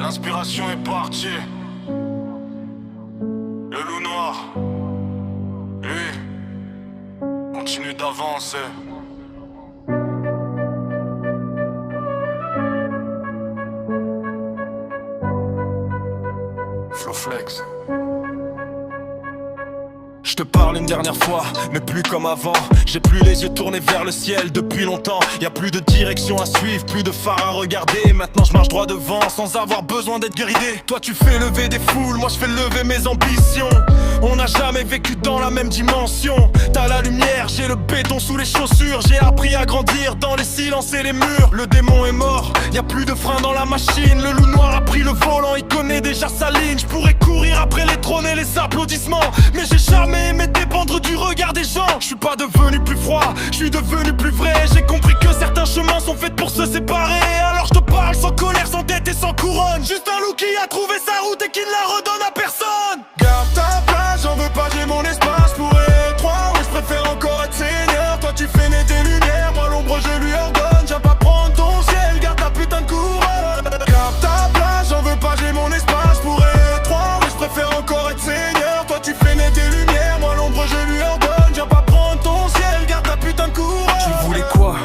L'inspiration est partie. Le loup noir, lui, continue d'avancer. Flowflex. Je te parle une dernière fois, mais plus comme avant. J'ai plus les yeux tournés vers le ciel depuis longtemps. Y a plus de direction à suivre, plus de phare à regarder. Maintenant je marche droit devant sans avoir besoin d'être guidé. Toi tu fais lever des foules, moi je fais lever mes ambitions. On n'a jamais vécu dans la même dimension. T'as la lumière, j'ai le béton sous les chaussures. J'ai appris à grandir dans les silences et les murs. Le démon est mort, y a plus de frein dans la machine. Le loup noir a pris le volant, il connaît déjà sa ligne. Je pourrais courir après les trônes et les applaudissements, mais j'ai jamais aimé dépendre du regard des gens. Je suis pas devenu plus froid, je suis devenu plus vrai. J'ai compris que certains chemins sont faits pour se séparer. Alors je te parle sans colère, sans dette et sans couronne. Juste un loup qui a trouvé sa route et qui ne la redonne à personne. Garde ta place, j'en veux pas, j'ai mon espace pour être roi. Oui, je préfère encore être seigneur. Toi tu fais naître des lumières, moi l'ombre je lui ordonne. Viens pas prendre ton ciel, garde ta putain de couronne. Garde ta place, j'en veux pas, j'ai mon espace pour être roi. Oui, je préfère encore être seigneur. Toi tu fais naître des lumières, moi l'ombre je lui ordonne. Viens pas prendre ton ciel, garde ta putain de couronne. Tu voulais quoi?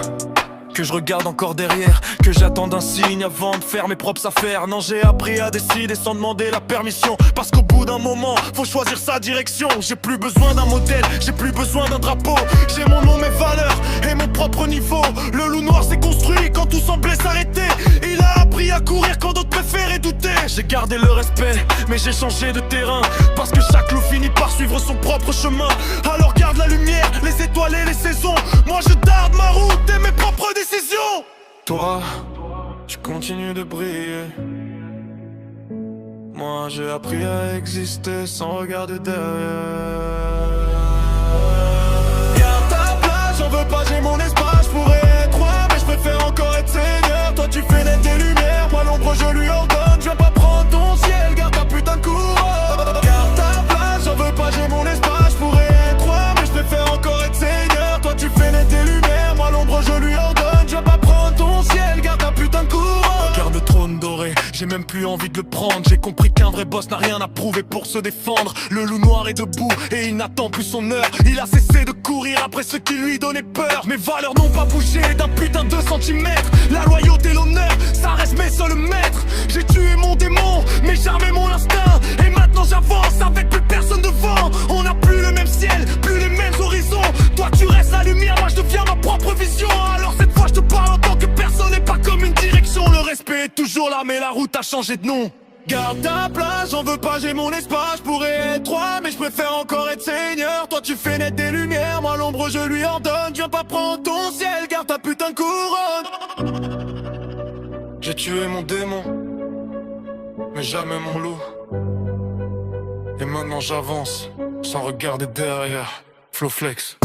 Que je regarde encore derrière, que j'attende un signe avant de faire mes propres affaires. Non, j'ai appris à décider sans demander la permission, parce qu'au bout d'un moment, faut choisir sa direction. J'ai plus besoin d'un modèle, j'ai plus besoin d'un drapeau. J'ai mon nom, mes valeurs et mon propre niveau. Le loup noir s'est construit quand tout semblait s'arrêter. Il a appris à courir quand d'autres préféraient douter. J'ai gardé le respect, mais j'ai changé de terrain, parce que chaque loup finit par suivre son propre chemin. Alors garde la lumière, les étoiles et les saisons. Moi je darde ma route et mes propres décisions. Toi, tu continues de briller. Moi j'ai appris à exister sans regarder derrière. Garde ta place, j'en veux pas, j'ai mon espace pour être roi. Mais je préfère encore être seigneur. Toi tu fais naître des lumières, moi l'ombre je lui ordonne. Viens pas prendre ton ciel, garde ta putain de couronne. Garde ta place, j'en veux pas, j'ai mon espace pour être roi. Mais je préfère encore être seigneur. Toi tu fais naître des lumières, moi l'ombre je lui ordonne. Viens pas prendre ton ciel, garde ta putain de couronne. Regarde le trône doré, j'ai même plus envie de le prendre. J'ai compris qu'un vrai boss n'a rien à prouver pour se défendre. Le loup noir est debout et il n'attend plus son heure. Il a cessé de courir après ceux qui lui donnaient peur. Mes valeurs n'ont pas bougé d'un putain de centimètre. La loyauté, l'honneur, ça reste mes seuls maîtres. J'ai tué mon démon, mais jamais mon instinct. Et maintenant j'avance avec plus personne devant. On n'a plus le même ciel, plus les mêmes horizons. Toi tu restes la lumière, moi je deviens ma propre vision. Alors cette fois je te parle en tant que personne et pas comme une direction. Le respect est toujours là mais la route a changé de nom. Garde ta place, j'en veux pas, j'ai mon espace. Je pourrais être roi, mais je préfère encore être seigneur. Toi tu fais naître des lumières, moi l'ombre je lui ordonne. Viens pas prendre ton ciel, garde ta putain de couronne. J'ai tué mon démon, mais jamais mon loup. Et maintenant j'avance, sans regarder derrière. Flowflex.